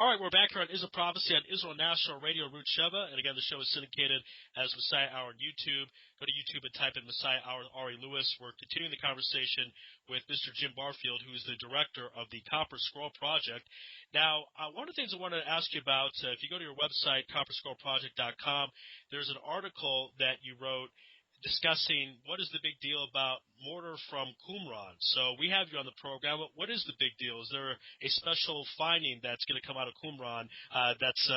All right, we're back here on Israel Prophecy on Israel National Radio, Root Sheva. And again, the show is syndicated as Messiah Hour on YouTube. Go to YouTube and type in Messiah Hour Ari Louis. We're continuing the conversation with Mr. Jim Barfield, who is the director of the Copper Scroll Project. Now, one of the things I wanted to ask you about, if you go to your website, copperscrollproject.com, there's an article that you wrote discussing what is the big deal about mortar from Qumran. So we have you on the program. What is the big deal? Is there a special finding that's going to come out of Qumran that's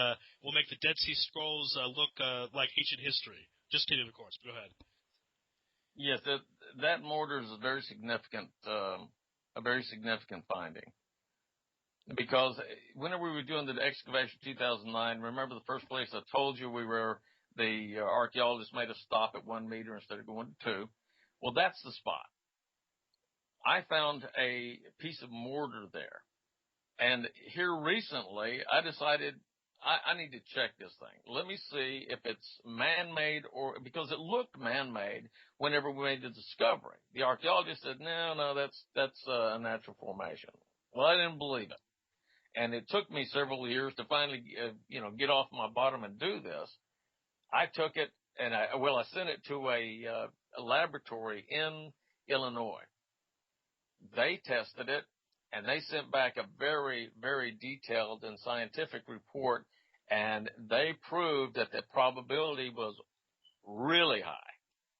will make the Dead Sea Scrolls look like ancient history? Just kidding, of course. Go ahead. Yes, that mortar is a very significant finding. Because whenever we were doing the excavation in 2009, remember the first place I told you the archaeologists made us stop at 1 meter instead of going to 2. Well, that's the spot. I found a piece of mortar there. And here recently, I decided I need to check this thing. Let me see if it's man-made because it looked man-made whenever we made the discovery. The archaeologist said, no, that's a natural formation. Well, I didn't believe it. And it took me several years to finally, get off my bottom and do this. I took it and I sent it to a laboratory in Illinois. They tested it and they sent back a very, very detailed and scientific report, and they proved that the probability was really high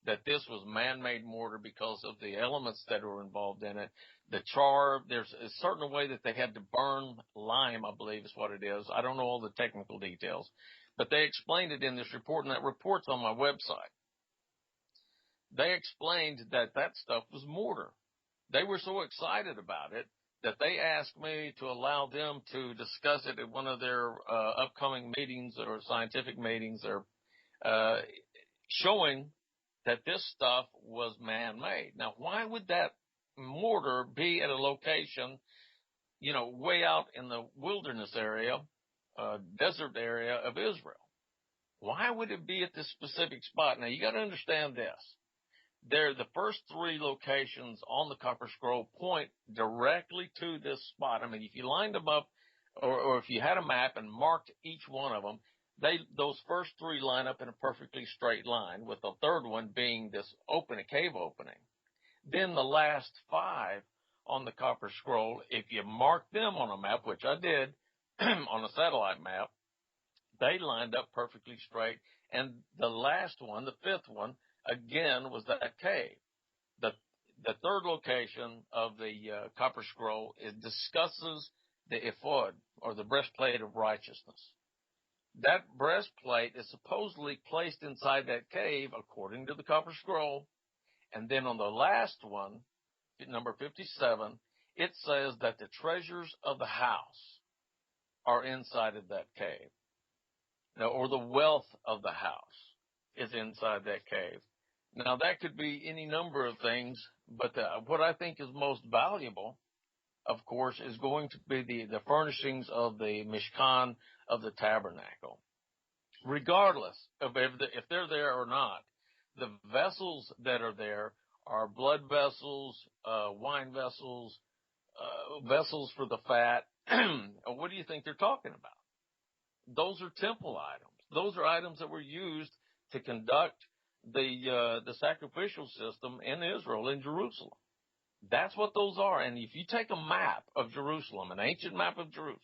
that this was man-made mortar because of the elements that were involved in it. The char, there's a certain way that they had to burn lime, I believe is what it is. I don't know all the technical details, but they explained it in this report, and that report's on my website. They explained that stuff was mortar. They were so excited about it that they asked me to allow them to discuss it at one of their upcoming meetings or scientific meetings, or showing that this stuff was man-made. Now, why would that mortar be at a location, way out in the wilderness area, desert area of Israel? Why would it be at this specific spot? Now, you got to understand this. The first 3 locations on the Copper Scroll point directly to this spot. I mean, if you lined them up, or if you had a map and marked each one of them, those first 3 line up in a perfectly straight line, with the third one being this cave opening. Then the last 5 on the Copper Scroll, if you mark them on a map, which I did on a satellite map, they lined up perfectly straight. And the last one, the 5th one, again, was that cave. The third location of the Copper Scroll, it discusses the ephod, or the breastplate of righteousness. That breastplate is supposedly placed inside that cave, according to the Copper Scroll. And then on the last one, number 57, it says that the treasures of the house are inside of that cave. Now, or the wealth of the house is inside that cave. Now, that could be any number of things, but what I think is most valuable, of course, is going to be the furnishings of the Mishkan, of the tabernacle. Regardless of if they're there or not, the vessels that are there are blood vessels, wine vessels, vessels for the fat. What do you think they're talking about? Those are temple items. Those are items that were used to conduct the sacrificial system in Israel, in Jerusalem. That's what those are. And if you take a map of Jerusalem, an ancient map of Jerusalem,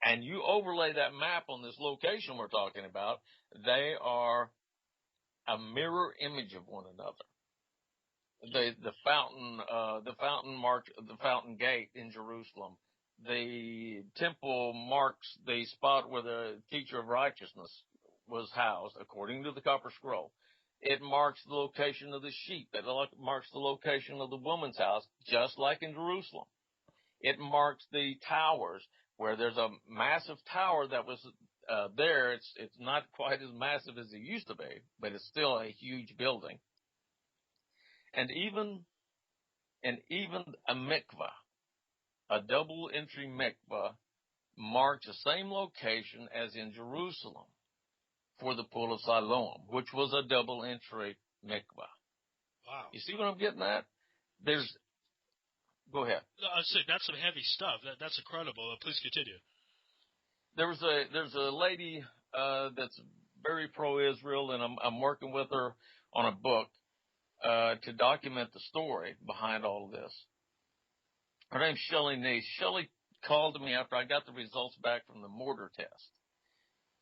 and you overlay that map on this location we're talking about, they are a mirror image of one another. The fountain gate in Jerusalem. The temple marks the spot where the teacher of righteousness was housed, according to the Copper Scroll. It marks the location of the sheep. It marks the location of the woman's house, just like in Jerusalem. It marks the towers, where there's a massive tower that was there. It's not quite as massive as it used to be, but it's still a huge building. And even a mikvah, a double entry mikvah, marks the same location as in Jerusalem for the pool of Siloam, which was a double entry mikvah. Wow. You see what I'm getting at? There's Go ahead. No, I said that's some heavy stuff. That's incredible. Please continue. There's a lady that's very pro-Israel, and I'm working with her on a book to document the story behind all of this. Her name's Shelley Neese. Shelley called me after I got the results back from the mortar test.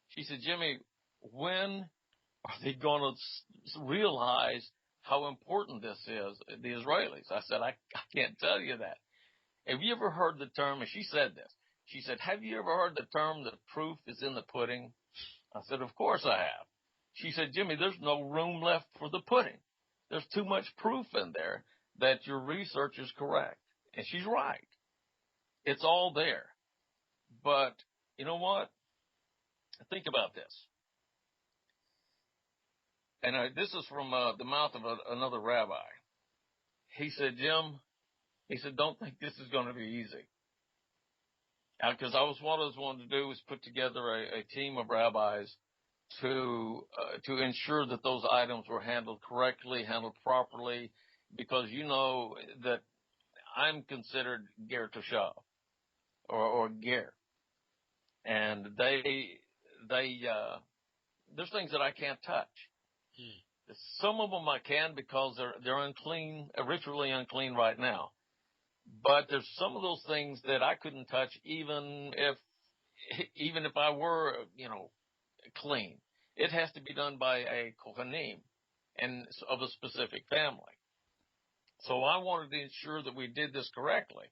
She said, Jimmy, when are they going to realize how important this is, the Israelis? I said, I can't tell you that. Have you ever heard the term, and she said this, she said, have you ever heard the term that proof is in the pudding? I said, of course I have. She said, Jimmy, there's no room left for the pudding. There's too much proof in there that your research is correct. And she's right. It's all there. But you know what? Think about this. And this is from the mouth of another rabbi. He said, Jim, he said, don't think this is going to be easy. Because what I was wanting to do was put together a team of rabbis to ensure that those items were handled correctly, handled properly, because you know that I'm considered ger toshav or ger, and there's things that I can't touch. Some of them I can because they're unclean, ritually unclean right now. But there's some of those things that I couldn't touch even if I were, clean. It has to be done by a kohanim and of a specific family. So I wanted to ensure that we did this correctly.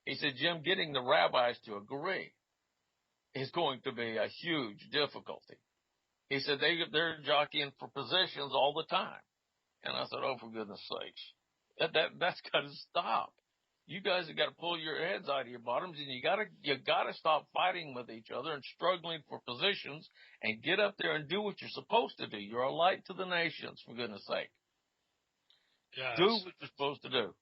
He said, Jim, getting the rabbis to agree is going to be a huge difficulty. He said they're jockeying for positions all the time. And I said, oh, for goodness sakes, that's got to stop. You guys have got to pull your heads out of your bottoms, and you gotta stop fighting with each other and struggling for positions, and get up there and do what you're supposed to do. You're a light to the nations, for goodness sake. Yeah, do what you're supposed to do.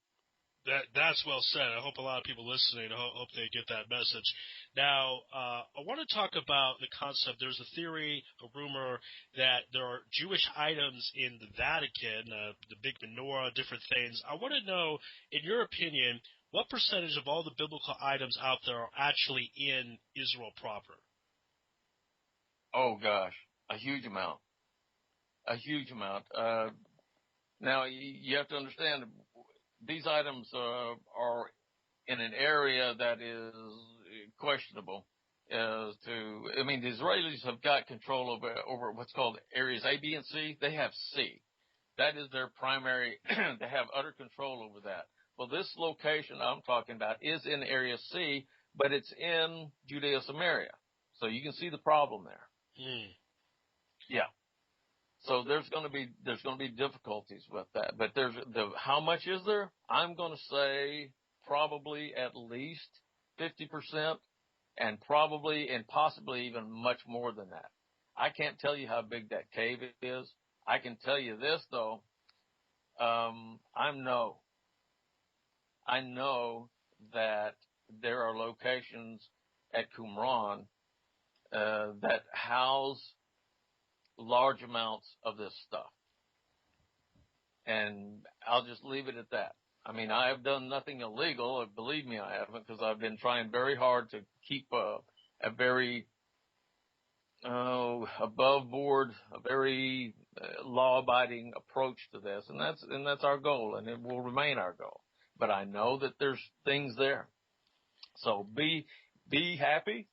That's well said. I hope a lot of people listening, I hope they get that message. Now, I want to talk about the concept. There's a theory, a rumor, that there are Jewish items in the Vatican, the big menorah, different things. I want to know, in your opinion, what percentage of all the biblical items out there are actually in Israel proper? Oh, gosh, a huge amount. A huge amount. Now, you have to understand, these items are in an area that is questionable. The Israelis have got control over what's called areas A, B, and C. They have C. That is their primary. They have utter control over that. Well, this location I'm talking about is in area C, but it's in Judea Samaria. So you can see the problem there. Yeah. So there's going to be difficulties with that. But how much is there? I'm going to say probably at least 50%, and possibly even much more than that. I can't tell you how big that cave is. I can tell you this though. I know that there are locations at Qumran that house large amounts of this stuff. And I'll just leave it at that. I mean, I have done nothing illegal. Believe me, I haven't, because I've been trying very hard to keep a very above board, a very law-abiding approach to this, and that's our goal, and it will remain our goal. But I know that there's things there. So be happy.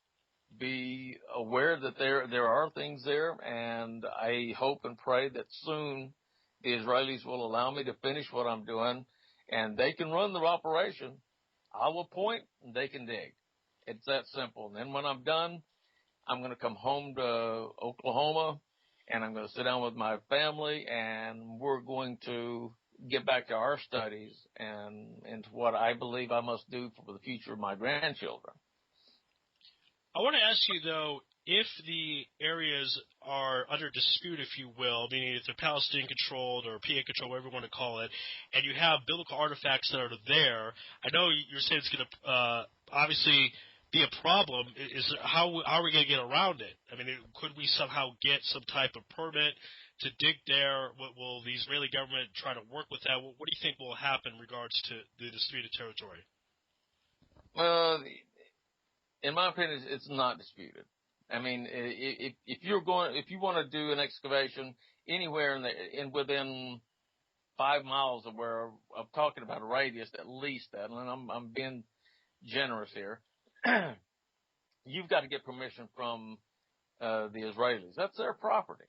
Be aware that there are things there, and I hope and pray that soon the Israelis will allow me to finish what I'm doing, and they can run their operation. I will point, and they can dig. It's that simple. And then when I'm done, I'm going to come home to Oklahoma, and I'm going to sit down with my family, and we're going to get back to our studies and to what I believe I must do for the future of my grandchildren. I want to ask you, though, if the areas are under dispute, if you will, meaning if they're Palestinian-controlled or PA-controlled, whatever you want to call it, and you have biblical artifacts that are there, I know you're saying it's going to obviously be a problem. How are we going to get around it? I mean, could we somehow get some type of permit to dig there? Will the Israeli government try to work with that? What do you think will happen in regards to the disputed territory? Uh, in my opinion, it's not disputed. I mean, if you want to do an excavation anywhere in within 5 miles of where I'm talking about a radius, at least that, and I'm being generous here, you've got to get permission from the Israelis. That's their property.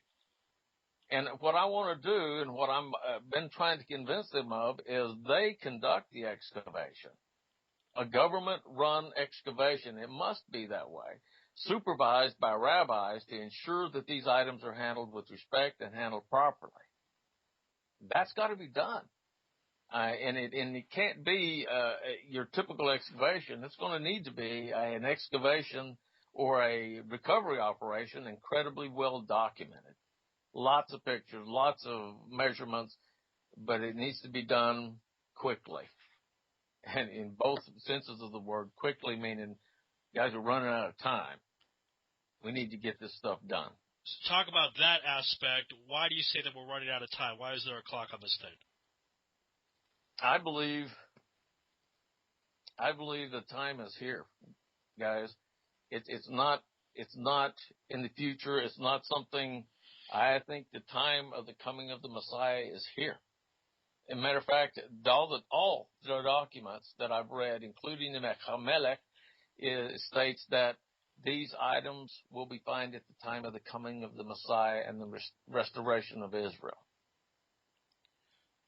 And what I want to do, and what I'm been trying to convince them of, is they conduct the excavation. A government-run excavation. It must be that way, supervised by rabbis to ensure that these items are handled with respect and handled properly. That's got to be done. And it can't be your typical excavation. It's going to need to be an excavation or a recovery operation, incredibly well documented. Lots of pictures, lots of measurements, but it needs to be done quickly. And in both senses of the word, quickly meaning guys are running out of time. We need to get this stuff done. So talk about that aspect. Why do you say that we're running out of time? Why is there a clock on this thing? I believe the time is here, guys. It's not in the future. It's not something. I think the time of the coming of the Messiah is here. As a matter of fact, all the documents that I've read, including the Hamelech, states that these items will be found at the time of the coming of the Messiah and the restoration of Israel.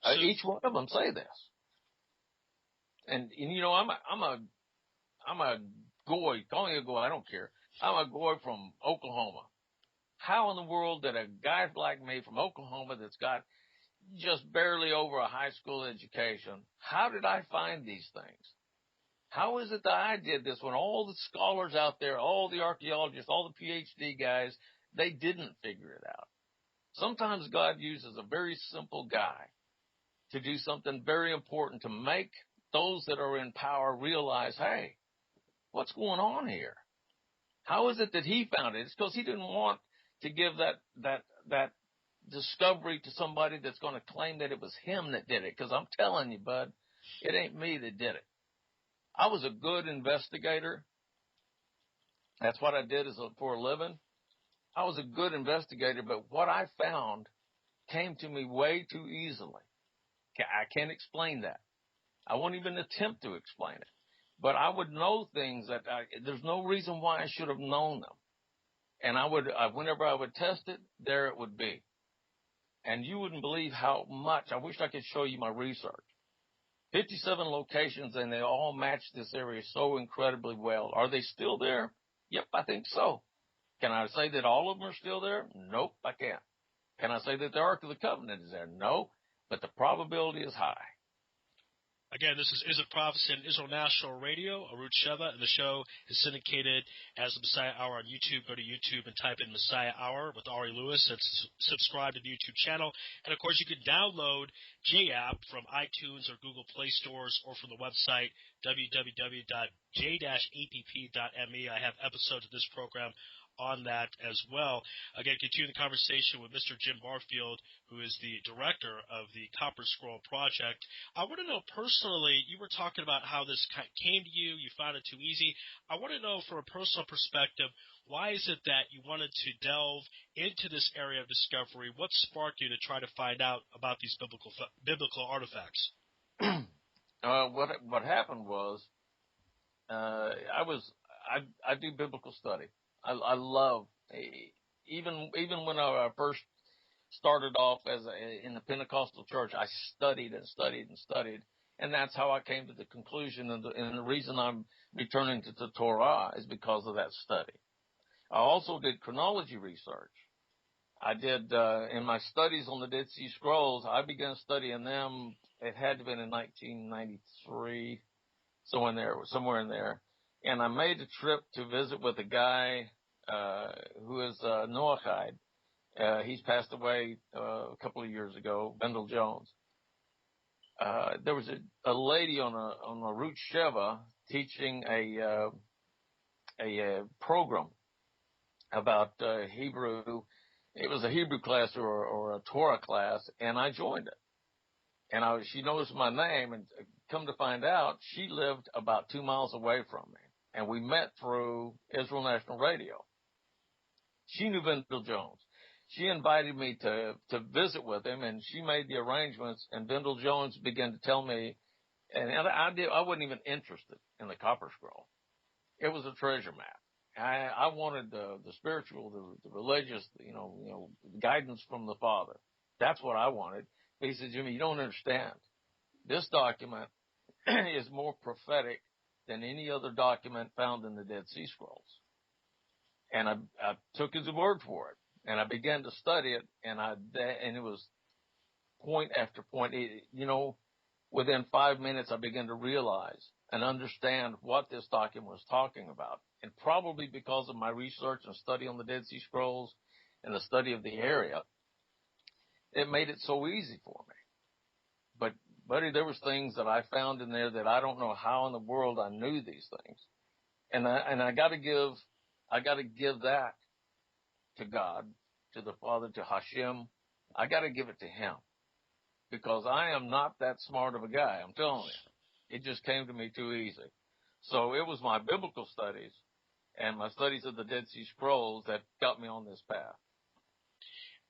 So, each one of them say this. And you know, I'm a goy, call me a goy, I don't care. I'm a goy from Oklahoma. How in the world did a guy like me from Oklahoma that's got just barely over a high school education, how did I find these things? How is it that I did this when all the scholars out there, all the archaeologists, all the PhD guys, they didn't figure it out? Sometimes God uses a very simple guy to do something very important, to make those that are in power realize, hey, what's going on here? How is it that he found it? It's because he didn't want to give that discovery to somebody that's going to claim that it was him that did it. Because I'm telling you, bud, it ain't me that did it. I was a good investigator. That's what I did for a living. I was a good investigator, but what I found came to me way too easily. I can't explain that. I won't even attempt to explain it. But I would know things that there's no reason why I should have known them. And whenever I would test it, there it would be. And you wouldn't believe how much. I wish I could show you my research. 57 locations, and they all match this area so incredibly well. Are they still there? Yep, I think so. Can I say that all of them are still there? Nope, I can't. Can I say that the Ark of the Covenant is there? No, but the probability is high. Again, this is It Prophecy on Israel National Radio, Arut Sheva, and the show is syndicated as the Messiah Hour on YouTube. Go to YouTube and type in Messiah Hour with Ari Louis and subscribe to the YouTube channel. And, of course, you can download J-App from iTunes or Google Play Stores or from the website www.j-app.me. I have episodes of this program on that as well. Again, continuing the conversation with Mr. Jim Barfield, who is the director of the Copper Scroll Project. I want to know personally, you were talking about how this came to you, you found it too easy. I want to know from a personal perspective, why is it that you wanted to delve into this area of discovery? What sparked you to try to find out about these biblical artifacts? What happened was, I do biblical study. I love, even when I first started off in the Pentecostal church, I studied and studied and studied. And that's how I came to the conclusion. And the reason I'm returning to the Torah is because of that study. I also did chronology research. I did, in my studies on the Dead Sea Scrolls, I began studying them. It had to have been in 1993, somewhere in there. And I made a trip to visit with a guy, who is, Noahide. He's passed away, a couple of years ago, Wendell Jones. There was a lady on a Root Sheva teaching a program about, Hebrew. It was a Hebrew class or a Torah class, and I joined it. And she noticed my name, and come to find out, she lived about 2 miles away from me, and we met through Israel National Radio. She knew Vendel Jones. She invited me to visit with him, and she made the arrangements, and Vendel Jones began to tell me, and I wasn't even interested in the copper scroll. It was a treasure map. I wanted the spiritual, the religious, guidance from the Father. That's what I wanted. But he said, Jimmy, you don't understand. This document is more prophetic than any other document found in the Dead Sea Scrolls. And I took his word for it, and I began to study it, and it was point after point. Within 5 minutes, I began to realize and understand what this document was talking about. And probably because of my research and study on the Dead Sea Scrolls and the study of the area, it made it so easy for me. But, buddy, there was things that I found in there that I don't know how in the world I knew these things. And I got to give that to God, to the Father, to Hashem. I got to give it to Him, because I am not that smart of a guy. I'm telling you, it just came to me too easy. So it was my biblical studies and my studies of the Dead Sea Scrolls that got me on this path.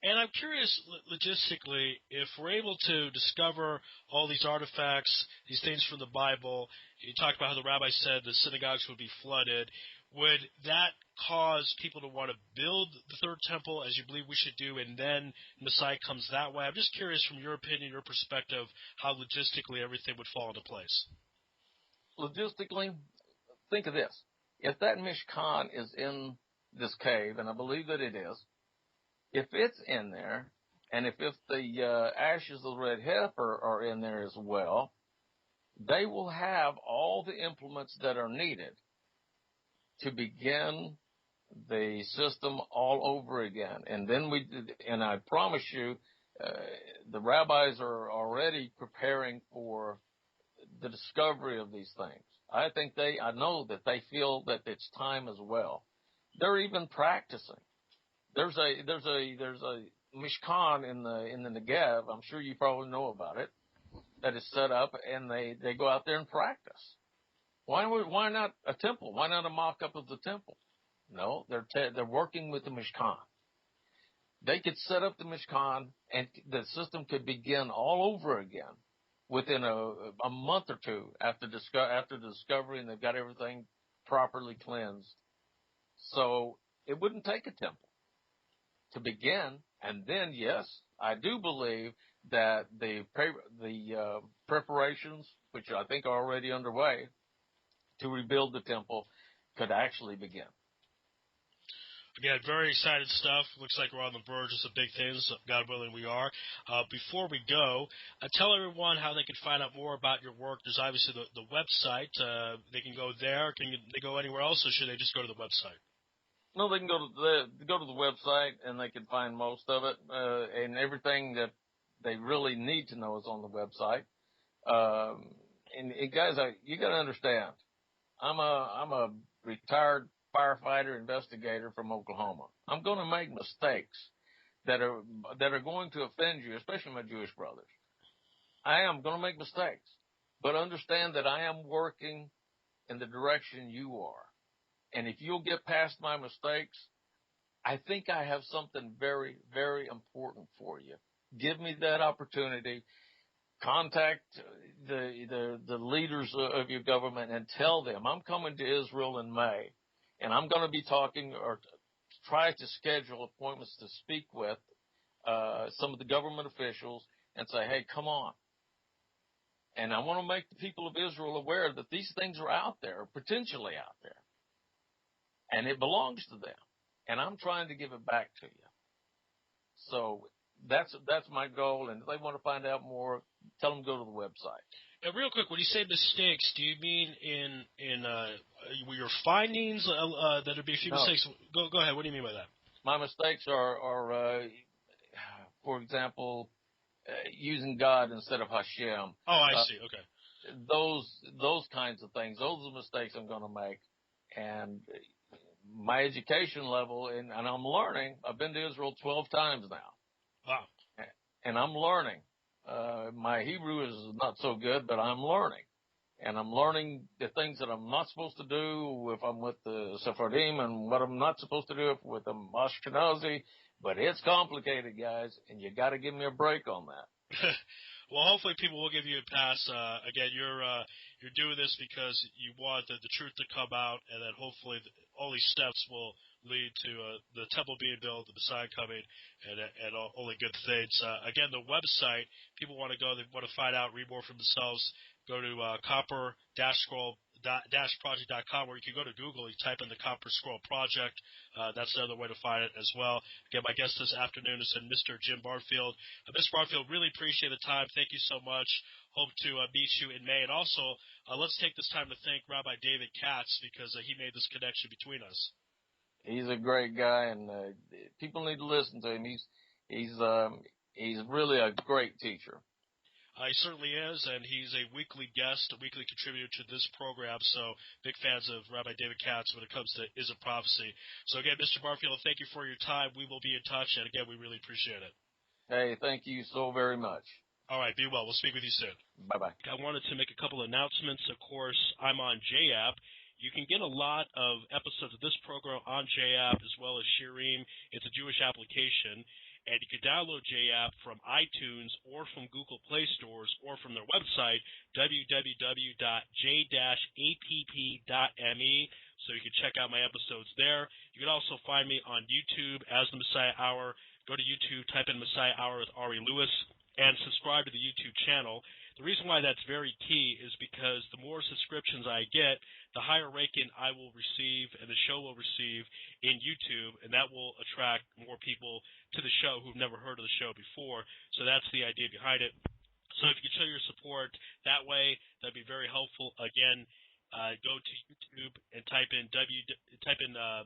And I'm curious, logistically, if we're able to discover all these artifacts, these things from the Bible, you talked about how the rabbi said the synagogues would be flooded, would that cause people to want to build the third temple, as you believe we should do, and then Messiah comes that way? I'm just curious, from your opinion, your perspective, how logistically everything would fall into place. Logistically, think of this. If that Mishkan is in this cave, and I believe that it is, if it's in there, and if the ashes of the red heifer are in there as well, they will have all the implements that are needed to begin the system all over again. And then and I promise you, the rabbis are already preparing for the discovery of these things. I know that they feel that it's time as well. They're even practicing. There's a Mishkan in the Negev. I'm sure you probably know about it. That is set up, and they go out there and practice. Why not a temple? Why not a mock-up of the temple? No, they're working with the Mishkan. They could set up the Mishkan, and the system could begin all over again within a month or two after the discovery, and they've got everything properly cleansed. So it wouldn't take a temple to begin. And then, yes, I do believe that the preparations, which I think are already underway, to rebuild the temple could actually begin. Again, very excited stuff. Looks like we're on the verge of some big things. God willing, we are. Before we go, tell everyone how they can find out more about your work. There's obviously the website. They can go there. Can they go anywhere else, or should they just go to the website? No, they can go to the website, and they can find most of it, and everything that they really need to know is on the website. And guys, you got to understand, I'm a retired firefighter investigator from Oklahoma. I'm going to make mistakes that are going to offend you, especially my Jewish brothers. I am going to make mistakes, but understand that I am working in the direction you are. And if you'll get past my mistakes, I think I have something very, very important for you. Give me that opportunity. Contact the leaders of your government and tell them I'm coming to Israel in May, and I'm going to be talking or try to schedule appointments to speak with some of the government officials and say, hey, come on. And I want to make the people of Israel aware that these things are out there, potentially out there, and it belongs to them. And I'm trying to give it back to you. So that's my goal. And if they want to find out more, tell them to go to the website. And real quick, when you say mistakes, do you mean in your findings that would be a few mistakes? Go ahead. What do you mean by that? My mistakes are for example, using God instead of Hashem. Oh, I see. Okay. Those kinds of things. Those are the mistakes I'm going to make. And my education level, and I'm learning. I've been to Israel 12 times now. Wow. And I'm learning. My Hebrew is not so good, but I'm learning. And I'm learning the things that I'm not supposed to do if I'm with the Sephardim and what I'm not supposed to do if with the Ashkenazi. But it's complicated, guys, and you got to give me a break on that. Well, hopefully people will give you a pass. Again, you're doing this because you want the truth to come out, and then hopefully all these steps will lead to the temple being built, the Messiah coming, and only good things. Again, the website, people want to go, they want to find out, read more for themselves. Go to copper-scroll-project.com, where you can go to Google, you type in the Copper Scroll Project. That's another way to find it as well. Again, my guest this afternoon is Mr. Jim Barfield. Mr. Barfield, really appreciate the time. Thank you so much. Hope to meet you in May. And also, let's take this time to thank Rabbi David Katz, because he made this connection between us. He's a great guy, and people need to listen to him. He's really a great teacher. He certainly is, and he's a weekly guest, a weekly contributor to this program, so big fans of Rabbi David Katz when it comes to Is a Prophecy. So again, Mr. Barfield, thank you for your time. We will be in touch, and again, we really appreciate it. Hey, thank you so very much. All right, be well. We'll speak with you soon. Bye-bye. I wanted to make a couple of announcements. Of course, I'm on JApp. You can get a lot of episodes of this program on JApp as well as Shirim. It's a Jewish application. And you can download JApp from iTunes or from Google Play Stores or from their website, www.j-app.me, so you can check out my episodes there. You can also find me on YouTube as the Messiah Hour. Go to YouTube, type in Messiah Hour with Ari Louis, and subscribe to the YouTube channel. The reason why that's very key is because the more subscriptions I get, the higher ranking I will receive and the show will receive in YouTube, and that will attract more people to the show who've never heard of the show before. So that's the idea behind it. So if you can show your support that way, that'd be very helpful. Again, go to YouTube and type in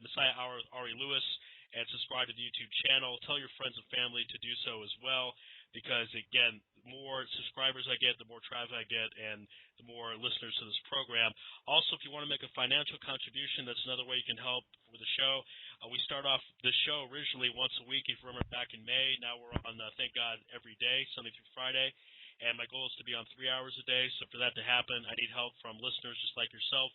Messiah Hour with Ari Louis and subscribe to the YouTube channel. Tell your friends and family to do so as well, because again, the more subscribers I get, the more traffic I get, and the more listeners to this program. Also, if you want to make a financial contribution, that's another way you can help with the show. We start off the show originally once a week, if you remember, back in May. Now we're on, thank God, every day, Sunday through Friday. And my goal is to be on 3 hours a day. So for that to happen, I need help from listeners just like yourself.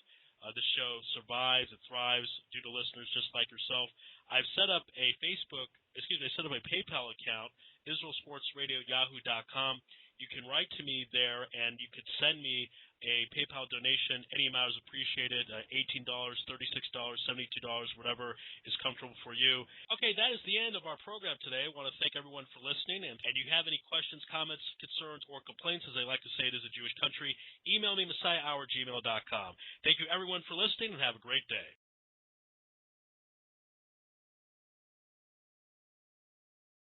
This show survives, it thrives due to listeners just like yourself. I've set up a set up a PayPal account, IsraelSportsRadio@yahoo.com. You can write to me there, and you could send me a PayPal donation. Any amount is appreciated, $18, $36, $72, whatever is comfortable for you. Okay, that is the end of our program today. I want to thank everyone for listening, and you have any questions, comments, concerns, or complaints, as they like to say, it is a Jewish country, email me, messiahhour@gmail.com. Thank you, everyone, for listening, and have a great day.